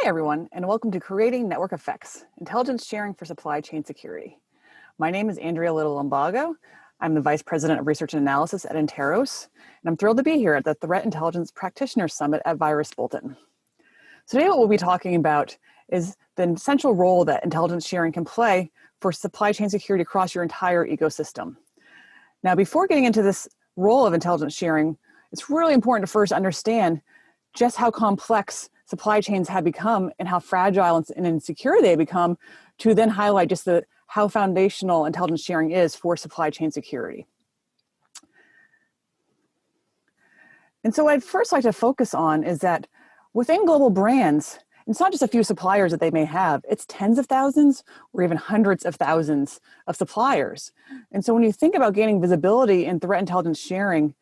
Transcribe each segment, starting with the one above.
Hi, everyone, and welcome to Creating Network Effects, Intelligence Sharing for Supply Chain Security. My name is Andrea Limbago. I'm the Vice President of Research and Analysis at Interos, and I'm thrilled to be here at the Threat Intelligence Practitioners Summit at Virus Bulletin. Today, what we'll be talking about is the essential role that intelligence sharing can play for supply chain security across your entire ecosystem. Now, before getting into this role of intelligence sharing, it's really important to first understand just how complex supply chains have become and how fragile and insecure they become, to then highlight just how foundational intelligence sharing is for supply chain security. And so what I'd first like to focus on is that within global brands, it's not just a few suppliers that they may have, it's tens of thousands or even hundreds of thousands of suppliers. And so when you think about gaining visibility in threat intelligence sharing,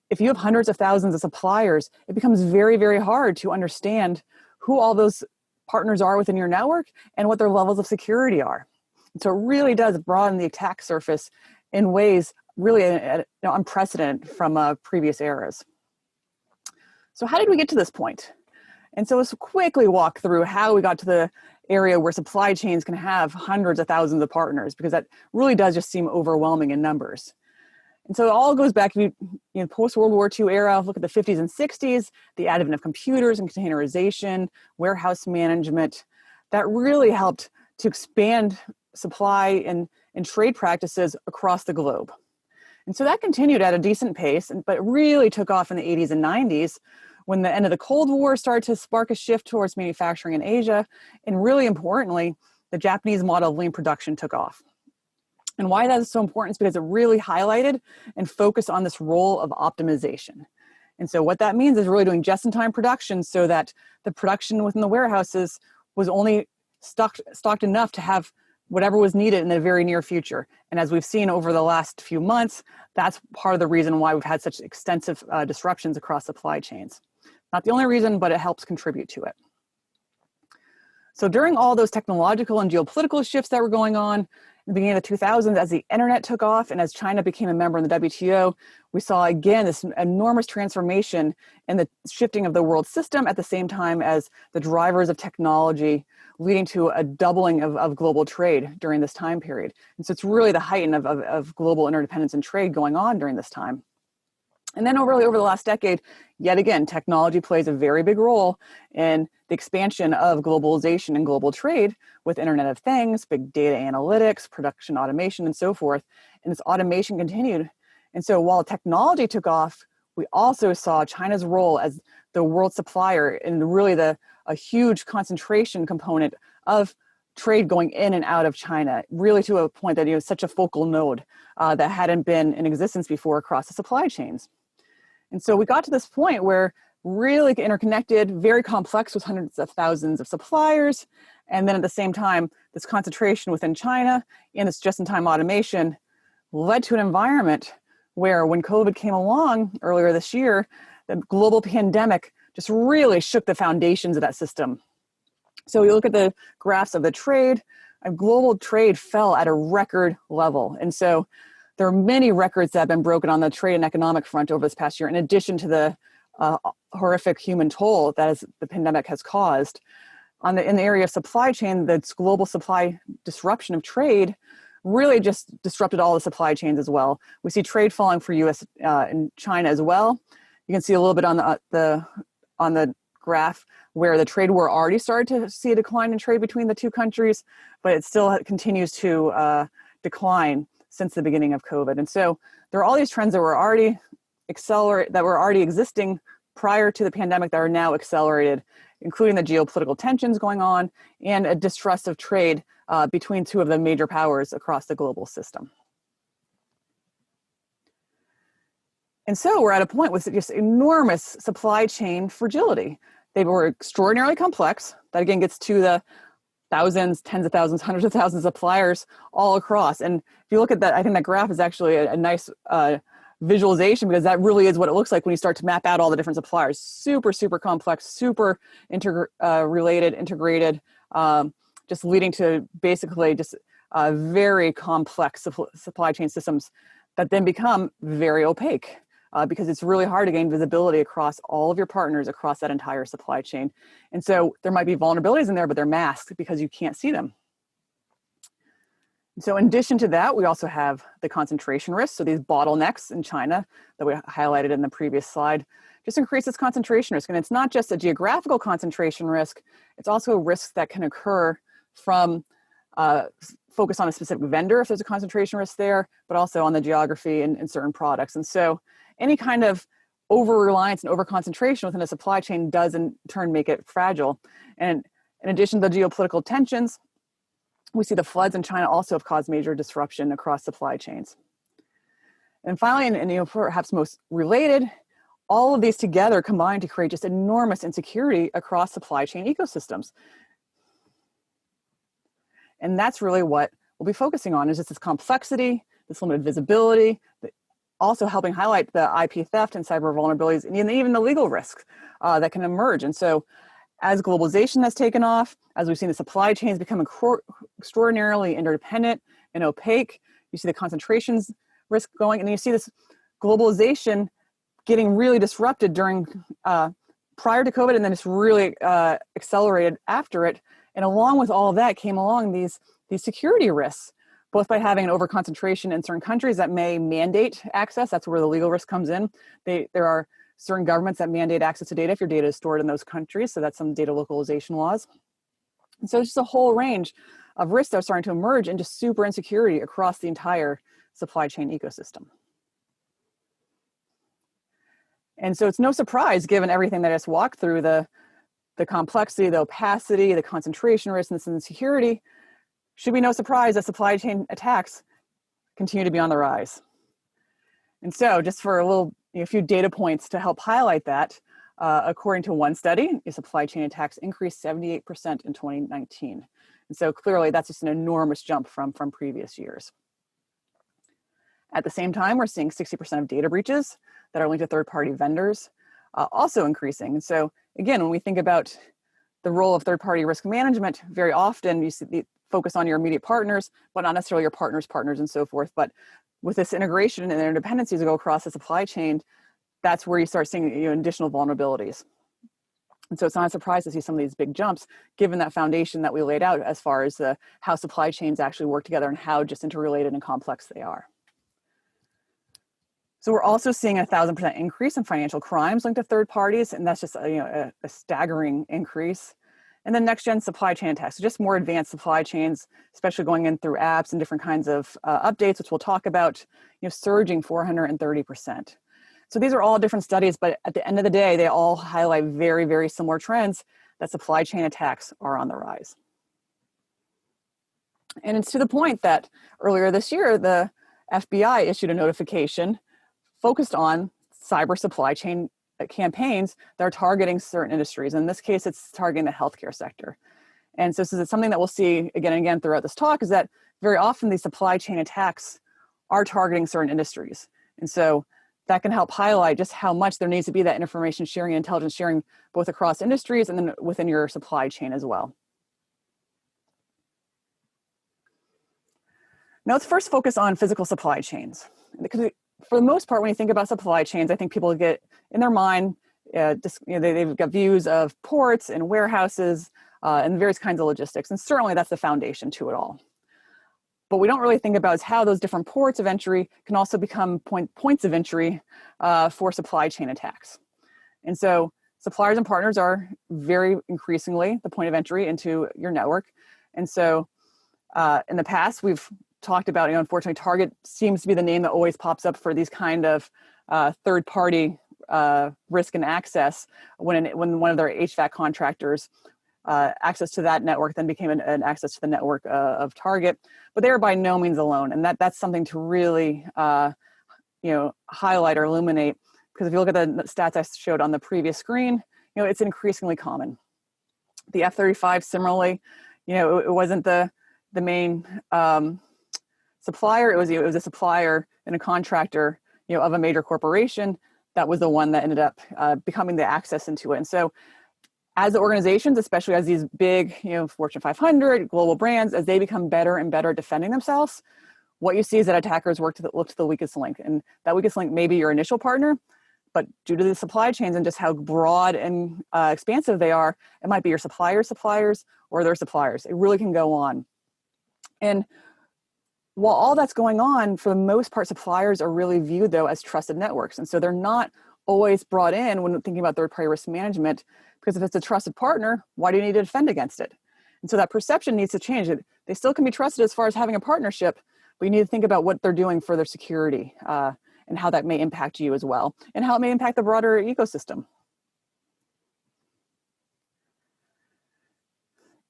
if you have hundreds of thousands of suppliers, it becomes very, very hard to understand who all those partners are within your network and what their levels of security are. And so it really does broaden the attack surface in ways really unprecedented from previous eras. So how did we get to this point? And so let's quickly walk through how we got to the area where supply chains can have hundreds of thousands of partners, because that really does just seem overwhelming in numbers. And so it all goes back to post-World War II era. Look at the 50s and 60s, the advent of computers and containerization, warehouse management. That really helped to expand supply and trade practices across the globe. And so that continued at a decent pace, but it really took off in the 80s and 90s when the end of the Cold War started to spark a shift towards manufacturing in Asia. And really importantly, the Japanese model of lean production took off. And why that is so important is because it really highlighted and focused on this role of optimization. And so what that means is really doing just-in-time production so that the production within the warehouses was only stocked enough to have whatever was needed in the very near future. And as we've seen over the last few months, that's part of the reason why we've had such extensive disruptions across supply chains. Not the only reason, but it helps contribute to it. So during all those technological and geopolitical shifts that were going on, in the beginning of the 2000s, as the internet took off and as China became a member in the WTO, we saw again this enormous transformation in the shifting of the world system at the same time as the drivers of technology, leading to a doubling of global trade during this time period. And so it's really the height of global interdependence and trade going on during this time. And then over the last decade, yet again, technology plays a very big role in the expansion of globalization and global trade with Internet of Things, big data analytics, production automation, and so forth. And this automation continued. And so while technology took off, we also saw China's role as the world supplier and really a huge concentration component of trade going in and out of China, really to a point that it was such a focal node that hadn't been in existence before across the supply chains. And so we got to this point where really interconnected, very complex with hundreds of thousands of suppliers. And then at the same time, this concentration within China and this just-in-time automation led to an environment where when COVID came along earlier this year, the global pandemic just really shook the foundations of that system. So we look at the graphs of the trade, and global trade fell at a record level. And so there are many records that have been broken on the trade and economic front over this past year, in addition to the horrific human toll that the pandemic has caused. In the area of supply chain, the global supply disruption of trade really just disrupted all the supply chains as well. We see trade falling for U.S. And China as well. You can see a little bit on the graph where the trade war already started to see a decline in trade between the two countries, but it still continues to decline since the beginning of COVID. And so there are all these trends that were already existing prior to the pandemic that are now accelerated, including the geopolitical tensions going on and a distrust of trade between two of the major powers across the global system. And so we're at a point with just enormous supply chain fragility. They were extraordinarily complex. That again gets to the thousands, tens of thousands, hundreds of thousands of suppliers all across. And if you look at that, I think that graph is actually a nice visualization, because that really is what it looks like when you start to map out all the different suppliers. Super, super complex, super related, integrated, just leading to basically just very complex supply chain systems that then become very opaque. because it's really hard to gain visibility across all of your partners across that entire supply chain. And so there might be vulnerabilities in there, but they're masked because you can't see them. So in addition to that, we also have the concentration risk. So these bottlenecks in China that we highlighted in the previous slide just increases concentration risk. And it's not just a geographical concentration risk, it's also risks that can occur from focus on a specific vendor if there's a concentration risk there, but also on the geography in certain products. And so any kind of over-reliance and over-concentration within a supply chain does in turn make it fragile. And in addition to the geopolitical tensions, we see the floods in China also have caused major disruption across supply chains. And finally, and perhaps most related, all of these together combine to create just enormous insecurity across supply chain ecosystems. And that's really what we'll be focusing on, is just this complexity, this limited visibility, also helping highlight the IP theft and cyber vulnerabilities, and even the legal risks that can emerge. And so as globalization has taken off, as we've seen the supply chains become extraordinarily interdependent and opaque, you see the concentrations risk going, and then you see this globalization getting really disrupted during prior to COVID, and then it's really accelerated after it. And along with all of that came along these security risks, both by having an overconcentration in certain countries that may mandate access. That's where the legal risk comes in. There are certain governments that mandate access to data if your data is stored in those countries. So that's some data localization laws. And so it's just a whole range of risks that are starting to emerge into super insecurity across the entire supply chain ecosystem. And so it's no surprise, given everything that I just walked through, the complexity, the opacity, the concentration risk, and this insecurity, should be no surprise that supply chain attacks continue to be on the rise. And so just for a few data points to help highlight that, according to one study, supply chain attacks increased 78% in 2019. And so clearly that's just an enormous jump from previous years. At the same time, we're seeing 60% of data breaches that are linked to third-party vendors also increasing. And so again, when we think about the role of third-party risk management, very often you see the focus on your immediate partners, but not necessarily your partners' partners and so forth. But with this integration and interdependencies that go across the supply chain, that's where you start seeing additional vulnerabilities. And so it's not a surprise to see some of these big jumps, given that foundation that we laid out as far as how supply chains actually work together and how just interrelated and complex they are. So we're also seeing 1,000% increase in financial crimes linked to third parties, and that's just a staggering increase. And then next-gen supply chain attacks, so just more advanced supply chains, especially going in through apps and different kinds of updates, which we'll talk about, surging 430%. So these are all different studies, but at the end of the day, they all highlight very, very similar trends that supply chain attacks are on the rise. And it's to the point that earlier this year, the FBI issued a notification focused on cyber supply chain campaigns that are targeting certain industries. In this case, it's targeting the healthcare sector. And so this is something that we'll see again and again throughout this talk, is that very often these supply chain attacks are targeting certain industries. And so that can help highlight just how much there needs to be that information sharing and intelligence sharing, both across industries and then within your supply chain as well. Now let's first focus on physical supply chains. Because for the most part, when you think about supply chains, I think people get in their mind, they've got views of ports and warehouses and various kinds of logistics. And certainly that's the foundation to it all. But we don't really think about is how those different ports of entry can also become points of entry for supply chain attacks. And so suppliers and partners are very increasingly the point of entry into your network. And so in the past, we've talked about, unfortunately, Target seems to be the name that always pops up for these kind of third-party risk and access when one of their HVAC contractors access to that network then became an access to the network of Target. But they are by no means alone, and that's something to really highlight or illuminate, because if you look at the stats I showed on the previous screen, it's increasingly common. The F-35 similarly, it wasn't the main supplier. It was a supplier and a contractor, of a major corporation. That was the one that ended up becoming the access into it. And so, as organizations, especially as these big, Fortune 500 global brands, as they become better and better at defending themselves, what you see is that attackers look to the weakest link. And that weakest link may be your initial partner, but due to the supply chains and just how broad and expansive they are, it might be your suppliers, or their suppliers. It really can go on. And while all that's going on, for the most part, suppliers are really viewed, though, as trusted networks. And so they're not always brought in when thinking about third-party risk management, because if it's a trusted partner, why do you need to defend against it? And so that perception needs to change. They still can be trusted as far as having a partnership, but you need to think about what they're doing for their security and how that may impact you as well, and how it may impact the broader ecosystem.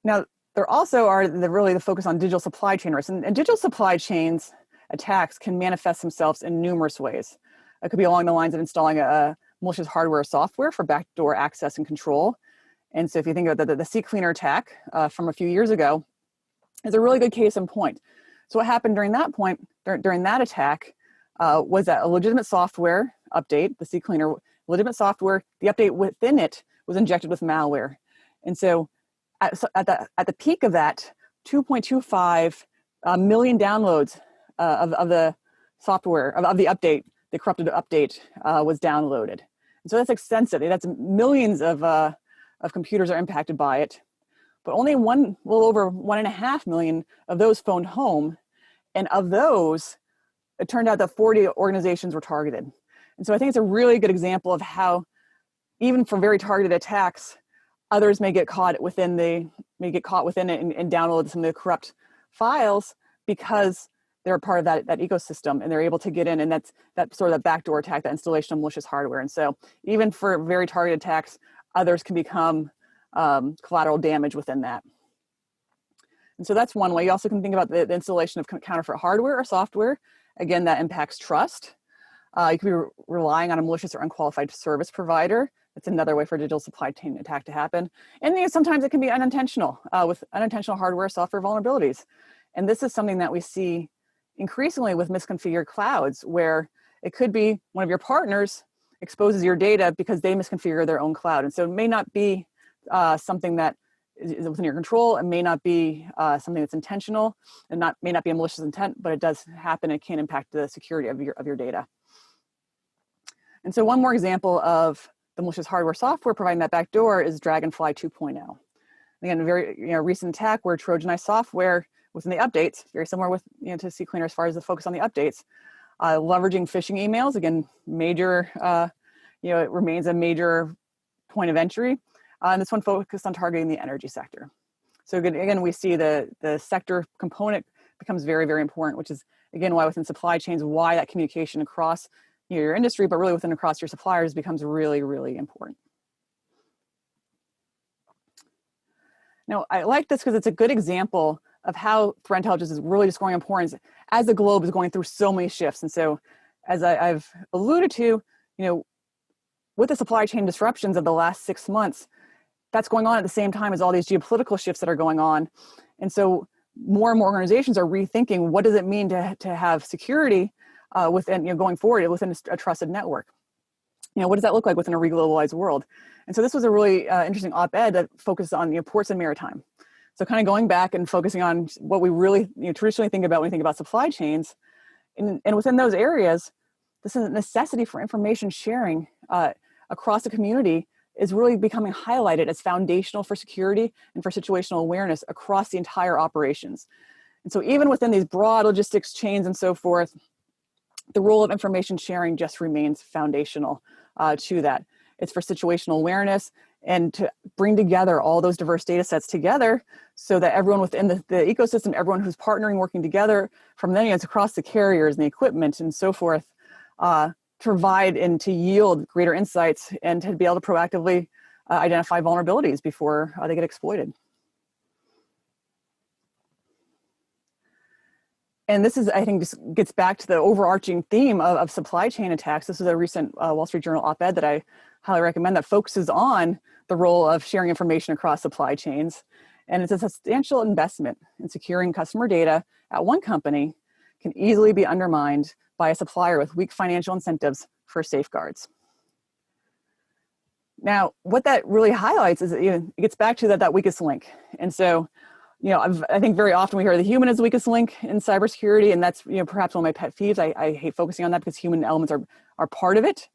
Now, there also are really the focus on digital supply chain risks, and digital supply chains attacks can manifest themselves in numerous ways. It could be along the lines of installing a malicious hardware or software for backdoor access and control. And so if you think about the CCleaner attack from a few years ago, is a really good case in point. So what happened during that point, during that attack, was that a legitimate software update, the CCleaner, legitimate software, the update within it was injected with malware. And so at the peak of that, 2.25 million downloads of the software, of the update, the corrupted update was downloaded. And so that's extensive. That's millions of computers are impacted by it. But only a little over 1.5 million of those phoned home. And of those, it turned out that 40 organizations were targeted. And so I think it's a really good example of how, even for very targeted attacks, others may get caught within it and download some of the corrupt files because they're part of that ecosystem and they're able to get in, and that's sort of that backdoor attack, that installation of malicious hardware. And so even for very targeted attacks, others can become collateral damage within that. And so that's one way. You also can think about the installation of counterfeit hardware or software. Again, that impacts trust. You could be relying on a malicious or unqualified service provider. That's another way for a digital supply chain attack to happen. And sometimes it can be unintentional, with unintentional hardware, software vulnerabilities. And this is something that we see increasingly with misconfigured clouds, where it could be one of your partners exposes your data because they misconfigure their own cloud. And so it may not be something that is within your control. It may not be something that's intentional, and may not be a malicious intent, but it does happen. It can impact the security of your data. And so one more example of the malicious hardware software providing that backdoor is Dragonfly 2.0. Again, a very recent attack where Trojanized software within the updates, very similar with to CCleaner as far as the focus on the updates, leveraging phishing emails. Again, major, it remains a major point of entry. And this one focused on targeting the energy sector. So again, we see the sector component becomes very, very important, which is, again, why within supply chains, why that communication across your industry, but really across your suppliers becomes really, really important. Now, I like this because it's a good example of how threat intelligence is really just growing in importance as the globe is going through so many shifts. And so, as I've alluded to, with the supply chain disruptions of the last 6 months, that's going on at the same time as all these geopolitical shifts that are going on. And so more and more organizations are rethinking, what does it mean to have security within, going forward within a trusted network? What does that look like within a reglobalized world? And so this was a really interesting op-ed that focused on ports and maritime. So kind of going back and focusing on what we really traditionally think about when we think about supply chains. And within those areas, this is a necessity for information sharing across the community is really becoming highlighted as foundational for security and for situational awareness across the entire operations. And so even within these broad logistics chains and so forth, the role of information sharing just remains foundational to that. It's for situational awareness and to bring together all those diverse data sets together so that everyone within the ecosystem, everyone who's partnering, working together, from then it's across the carriers and the equipment and so forth, provide and to yield greater insights and to be able to proactively identify vulnerabilities before they get exploited. And this is, I think, just gets back to the overarching theme of supply chain attacks. This is a recent Wall Street Journal op-ed that I highly recommend that focuses on the role of sharing information across supply chains. And it's a substantial investment in securing customer data at one company can easily be undermined by a supplier with weak financial incentives for safeguards. Now, what that really highlights is it gets back to that weakest link. And so I think very often we hear the human is the weakest link in cybersecurity, and that's perhaps one of my pet peeves. I hate focusing on that because human elements are part of it.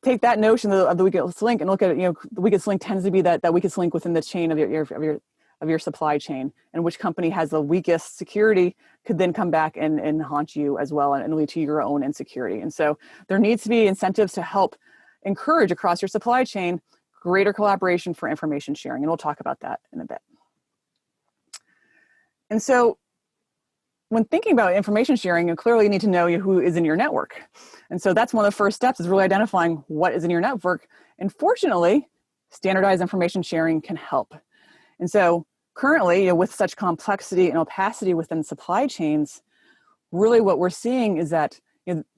Take that notion of the weakest link and look at it. The weakest link tends to be that weakest link within the chain of your supply chain, and which company has the weakest security could then come back and haunt you as well and lead to your own insecurity. And so there needs to be incentives to help encourage across your supply chain greater collaboration for information sharing, and we'll talk about that in a bit. And so when thinking about information sharing, you clearly need to know who is in your network. And so that's one of the first steps, is really identifying what is in your network. And fortunately, standardized information sharing can help. And so currently, with such complexity and opacity within supply chains, really what we're seeing is that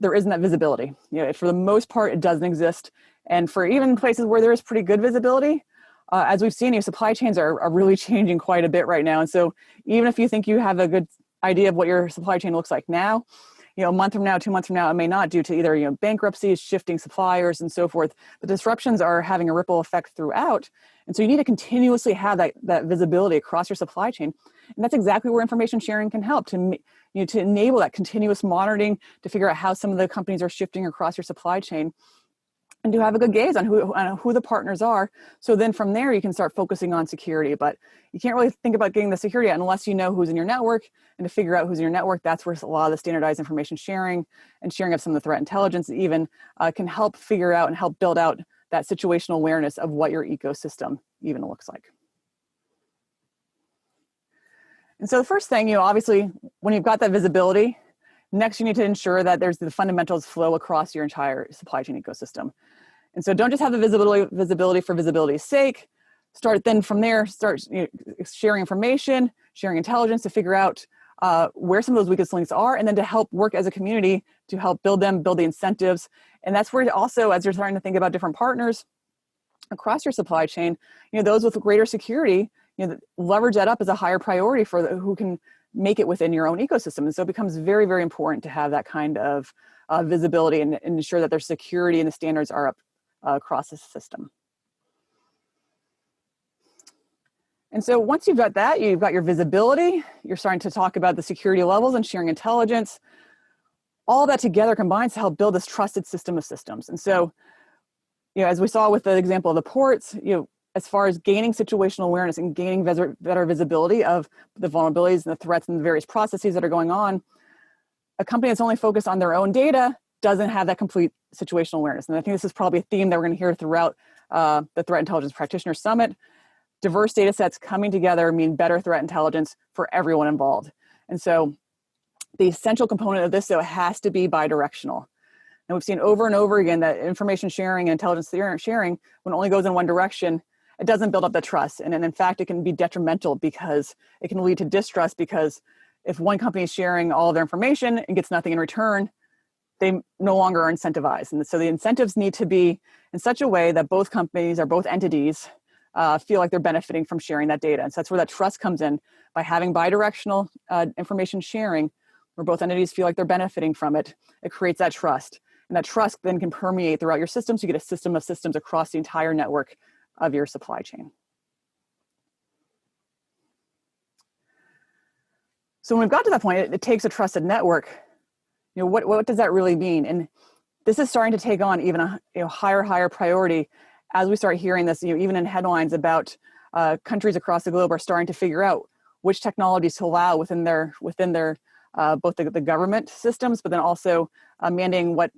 there isn't that visibility. For the most part, it doesn't exist. And for even places where there is pretty good visibility, as we've seen, supply chains are really changing quite a bit right now. And so even if you think you have a good idea of what your supply chain looks like now, a month from now, 2 months from now, it may not, due to either bankruptcies, shifting suppliers, and so forth. The disruptions are having a ripple effect throughout. And so you need to continuously have that visibility across your supply chain. And that's exactly where information sharing can help to enable that continuous monitoring, to figure out how some of the companies are shifting across your supply chain, and to have a good gaze on who the partners are. So then from there, you can start focusing on security. But you can't really think about getting the security unless you know who's in your network. And to figure out who's in your network, that's where a lot of the standardized information sharing and sharing of some of the threat intelligence even can help figure out and help build out that situational awareness of what your ecosystem even looks like. And so the first thing, obviously, when you've got that visibility, next you need to ensure that there's the fundamentals flow across your entire supply chain ecosystem. And so don't just have the visibility for visibility's sake. Start sharing information, sharing intelligence to figure out where some of those weakest links are, and then to help work as a community to help build the incentives. And that's where also, as you're starting to think about different partners across your supply chain, those with greater security, leverage that up as a higher priority for who can make it within your own ecosystem. And so it becomes very, very important to have that kind of visibility and ensure that their security and the standards are up across the system. And so once you've got that, you've got your visibility, you're starting to talk about the security levels and sharing intelligence. All that together combines to help build this trusted system of systems. And so, as we saw with the example of the ports, as far as gaining situational awareness and gaining better visibility of the vulnerabilities and the threats and the various processes that are going on, a company that's only focused on their own data doesn't have that complete situational awareness. And I think this is probably a theme that we're going to hear throughout the Threat Intelligence Practitioner Summit. Diverse data sets coming together mean better threat intelligence for everyone involved. And so the essential component of this, though, has to be bidirectional. And we've seen over and over again that information sharing and intelligence sharing, when it only goes in one direction, it doesn't build up the trust. And in fact, it can be detrimental because it can lead to distrust, because if one company is sharing all of their information and gets nothing in return, they no longer are incentivized. And so the incentives need to be in such a way that both companies or both entities feel like they're benefiting from sharing that data. And so that's where that trust comes in, by having bidirectional information sharing, where both entities feel like they're benefiting from it. It creates that trust. And that trust then can permeate throughout your system, so you get a system of systems across the entire network of your supply chain. So when we've got to that point, it takes a trusted network. What does that really mean? And this is starting to take on even a higher priority as we start hearing this, even in headlines about countries across the globe are starting to figure out which technologies to allow within their both the government systems, but then also mandating what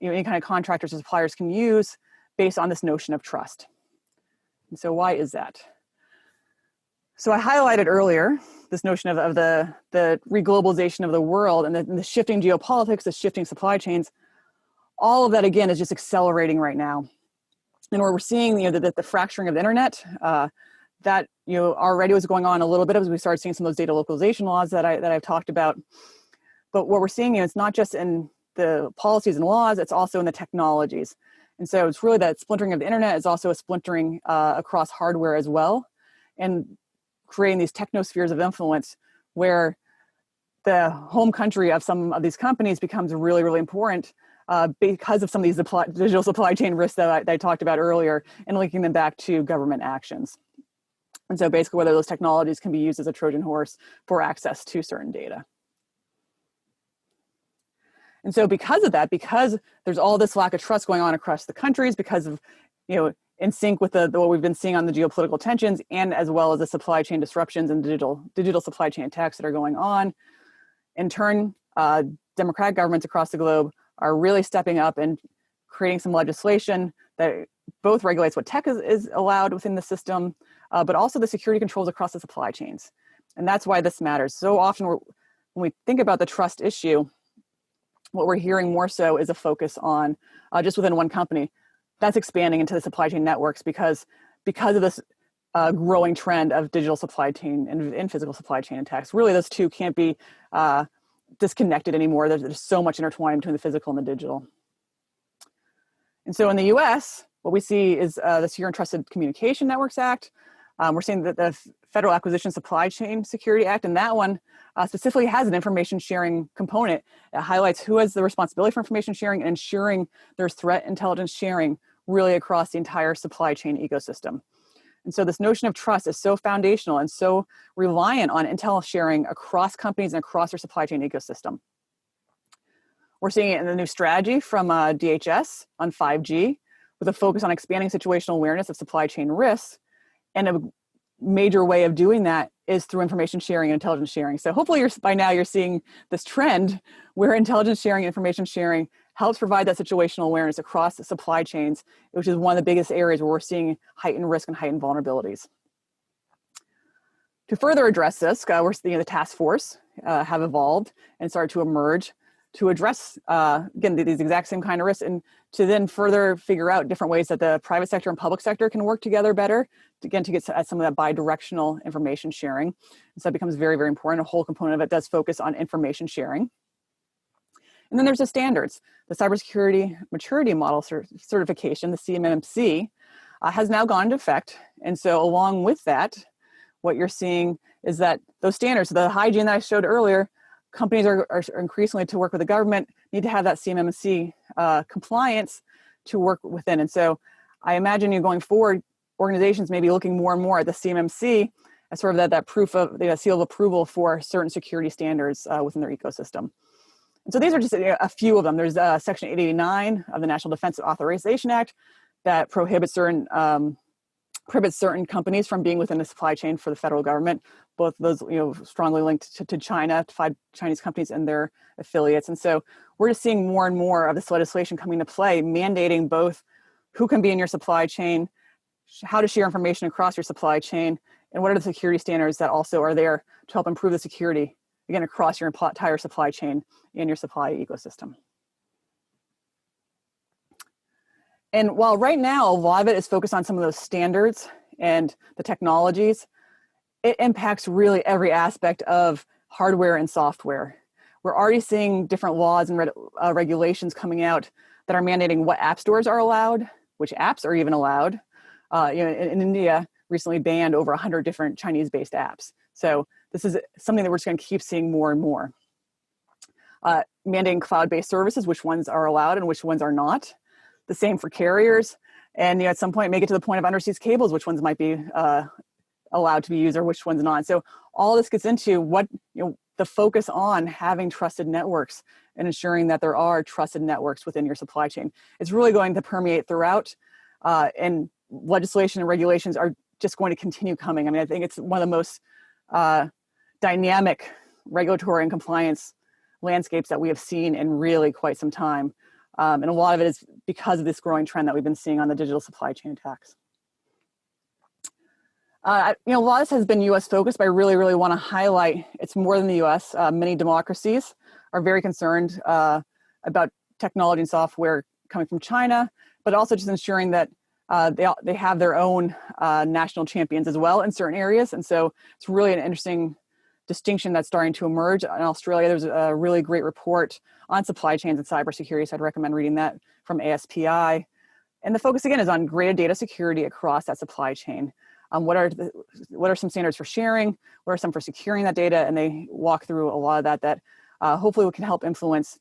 any kind of contractors or suppliers can use based on this notion of trust. And so why is that? So I highlighted earlier this notion of the reglobalization of the world and the shifting geopolitics, the shifting supply chains. All of that, again, is just accelerating right now. And where we're seeing the fracturing of the internet, that already was going on a little bit as we started seeing some of those data localization laws that I've talked about. But what we're seeing is not just in the policies and laws, it's also in the technologies. And so it's really that splintering of the internet is also a splintering across hardware as well, and creating these technospheres of influence where the home country of some of these companies becomes really, really important because of some of these digital supply chain risks that I talked about earlier, and linking them back to government actions. And so basically whether those technologies can be used as a Trojan horse for access to certain data. And so because of that, because there's all this lack of trust going on across the countries, because of, in sync with what we've been seeing on the geopolitical tensions, and as well as the supply chain disruptions and digital supply chain attacks that are going on, in turn, democratic governments across the globe are really stepping up and creating some legislation that both regulates what tech is allowed within the system, but also the security controls across the supply chains. And that's why this matters. So often when we think about the trust issue, what we're hearing more so is a focus on just within one company. That's expanding into the supply chain networks because of this growing trend of digital supply chain and physical supply chain attacks. Really, those two can't be disconnected anymore. There's so much intertwined between the physical and the digital. And so in the US, what we see is the Secure and Trusted Communication Networks Act. We're seeing that the Federal Acquisition Supply Chain Security Act, and that one specifically has an information sharing component. It highlights who has the responsibility for information sharing and ensuring there's threat intelligence sharing really across the entire supply chain ecosystem. And so this notion of trust is so foundational and so reliant on intel sharing across companies and across their supply chain ecosystem. We're seeing it in the new strategy from DHS on 5G with a focus on expanding situational awareness of supply chain risks. And a major way of doing that is through information sharing and intelligence sharing. So hopefully by now you're seeing this trend where intelligence sharing and information sharing helps provide that situational awareness across the supply chains, which is one of the biggest areas where we're seeing heightened risk and heightened vulnerabilities. To further address this, we're seeing the task force have evolved and started to emerge to address, again, these exact same kind of risks, and to then further figure out different ways that the private sector and public sector can work together better, to get at some of that bi-directional information sharing. And so that becomes very, very important. A whole component of it does focus on information sharing. And then there's the standards. The Cybersecurity Maturity Model Certification, the CMMC, has now gone into effect. And so along with that, what you're seeing is that those standards, the hygiene that I showed earlier, companies are increasingly, to work with the government, need to have that CMMC compliance to work within. And so I imagine you going forward, organizations may be looking more and more at the CMMC as sort of that proof of the seal of approval for certain security standards within their ecosystem. And so these are just a few of them. There's Section 889 of the National Defense Authorization Act that prohibits certain companies from being within the supply chain for the federal government. Both those, strongly linked to China, to 5 Chinese companies and their affiliates. And so we're just seeing more and more of this legislation coming into play, mandating both who can be in your supply chain, how to share information across your supply chain, and what are the security standards that also are there to help improve the security, again, across your entire supply chain and your supply ecosystem. And while right now, a lot of it is focused on some of those standards and the technologies, it impacts really every aspect of hardware and software. We're already seeing different laws and regulations coming out that are mandating what app stores are allowed, which apps are even allowed. In India, recently banned over 100 different Chinese-based apps. So this is something that we're just going to keep seeing more and more. Mandating cloud-based services, which ones are allowed and which ones are not. The same for carriers. And at some point, make it to the point of undersea cables, which ones might be allowed to be used or which ones not. So all this gets into what, the focus on having trusted networks and ensuring that there are trusted networks within your supply chain. It's really going to permeate throughout, and legislation and regulations are just going to continue coming. I mean, I think it's one of the most dynamic regulatory and compliance landscapes that we have seen in really quite some time. And a lot of it is because of this growing trend that we've been seeing on the digital supply chain attacks. A lot of this has been U.S. focused, but I really, really want to highlight it's more than the U.S. Many democracies are very concerned about technology and software coming from China, but also just ensuring that they have their own national champions as well in certain areas. And so it's really an interesting distinction that's starting to emerge. In Australia, there's a really great report on supply chains and cybersecurity, so I'd recommend reading that from ASPI. And the focus, again, is on greater data security across that supply chain. What are some standards for sharing? What are some for securing that data? And they walk through a lot of that hopefully can help influence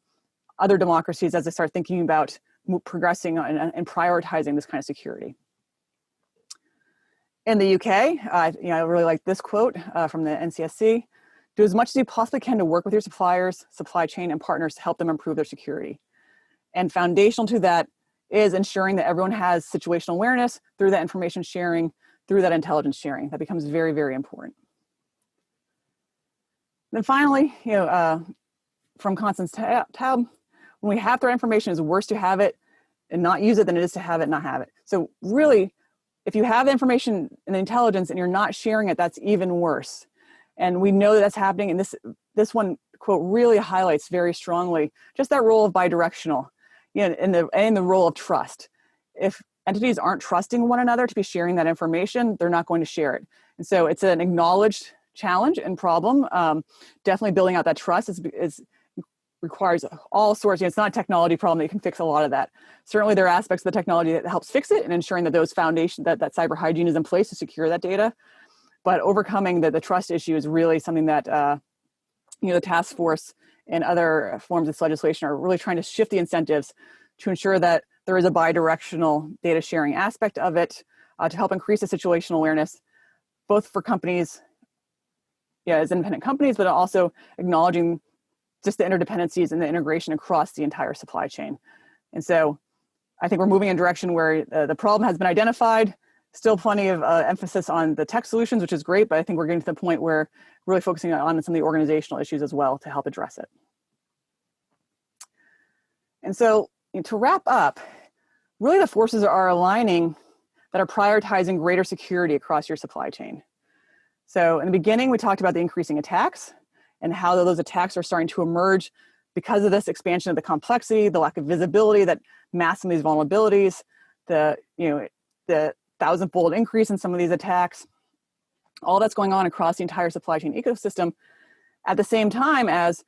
other democracies as they start thinking about progressing and prioritizing this kind of security. In the UK, I really like this quote from the NCSC: "Do as much as you possibly can to work with your suppliers, supply chain, and partners to help them improve their security." And foundational to that is ensuring that everyone has situational awareness through that information sharing, through that intelligence sharing. That becomes very, very important. Then finally, from Constance Taub, when we have threat information, it's worse to have it and not use it than it is to have it and not have it. So really, if you have the information and the intelligence and you're not sharing it, that's even worse. And we know that that's happening. And this one quote really highlights very strongly just that role of bidirectional, and the role of trust. If entities aren't trusting one another to be sharing that information, they're not going to share it. And so it's an acknowledged challenge and problem. Definitely building out that trust requires all sorts. It's not a technology problem that you can fix a lot of that. Certainly there are aspects of the technology that helps fix it and ensuring that those foundations, that cyber hygiene is in place to secure that data. But overcoming the trust issue is really something that the task force and other forms of legislation are really trying to shift the incentives to ensure that there is a bidirectional data sharing aspect of it to help increase the situational awareness, both for companies, as independent companies, but also acknowledging just the interdependencies and the integration across the entire supply chain. And so I think we're moving in a direction where the problem has been identified, still plenty of emphasis on the tech solutions, which is great, but I think we're getting to the point where we're really focusing on some of the organizational issues as well to help address it. And so to wrap up, really the forces are aligning that are prioritizing greater security across your supply chain. So in the beginning, we talked about the increasing attacks and how those attacks are starting to emerge because of this expansion of the complexity, the lack of visibility that masks these vulnerabilities, the 1,000-fold increase in some of these attacks. All that's going on across the entire supply chain ecosystem at the same time as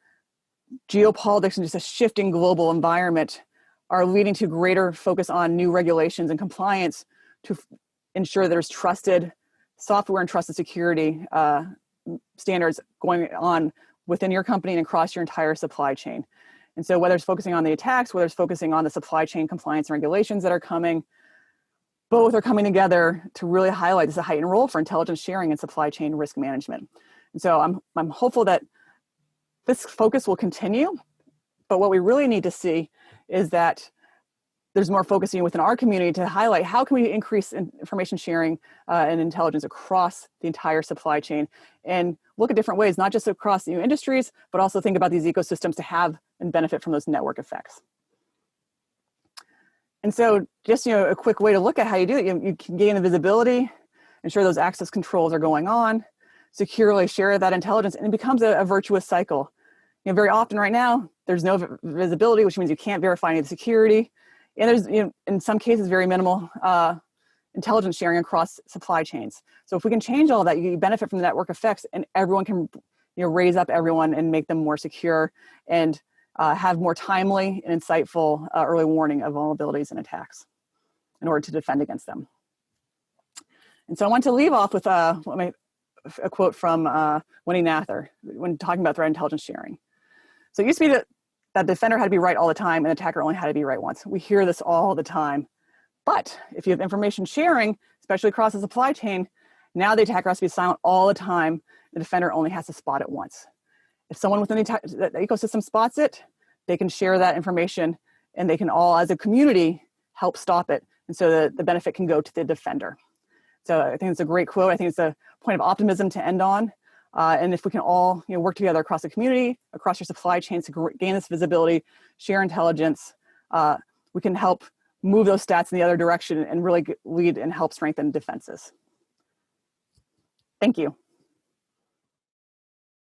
geopolitics and just a shifting global environment are leading to greater focus on new regulations and compliance to ensure there's trusted software and trusted security standards going on within your company and across your entire supply chain. And so whether it's focusing on the attacks, whether it's focusing on the supply chain compliance and regulations that are coming, both are coming together to really highlight this heightened role for intelligence sharing and supply chain risk management. And so I'm hopeful that this focus will continue, but what we really need to see is that there's more focusing within our community to highlight how can we increase information sharing and intelligence across the entire supply chain and look at different ways, not just across new industries, but also think about these ecosystems to have and benefit from those network effects. And so just a quick way to look at how you do it, you can gain the visibility, ensure those access controls are going on, securely share that intelligence, and it becomes a virtuous cycle. Very often right now, there's no visibility, which means you can't verify any of the security. And there's, in some cases, very minimal intelligence sharing across supply chains. So if we can change all that, you benefit from the network effects, and everyone can, raise up everyone and make them more secure and have more timely and insightful early warning of vulnerabilities and attacks in order to defend against them. And so I want to leave off with a quote from Winnie Nather when talking about threat intelligence sharing. So it used to be that defender had to be right all the time and the attacker only had to be right once. We hear this all the time. But if you have information sharing, especially across the supply chain, now the attacker has to be silent all the time. The defender only has to spot it once. If someone within the ecosystem spots it, they can share that information and they can all, as a community, help stop it. And so the benefit can go to the defender. So I think it's a great quote. I think it's a point of optimism to end on. And if we can all work together across the community, across your supply chains to gain this visibility, share intelligence, we can help move those stats in the other direction and really lead and help strengthen defenses. Thank you.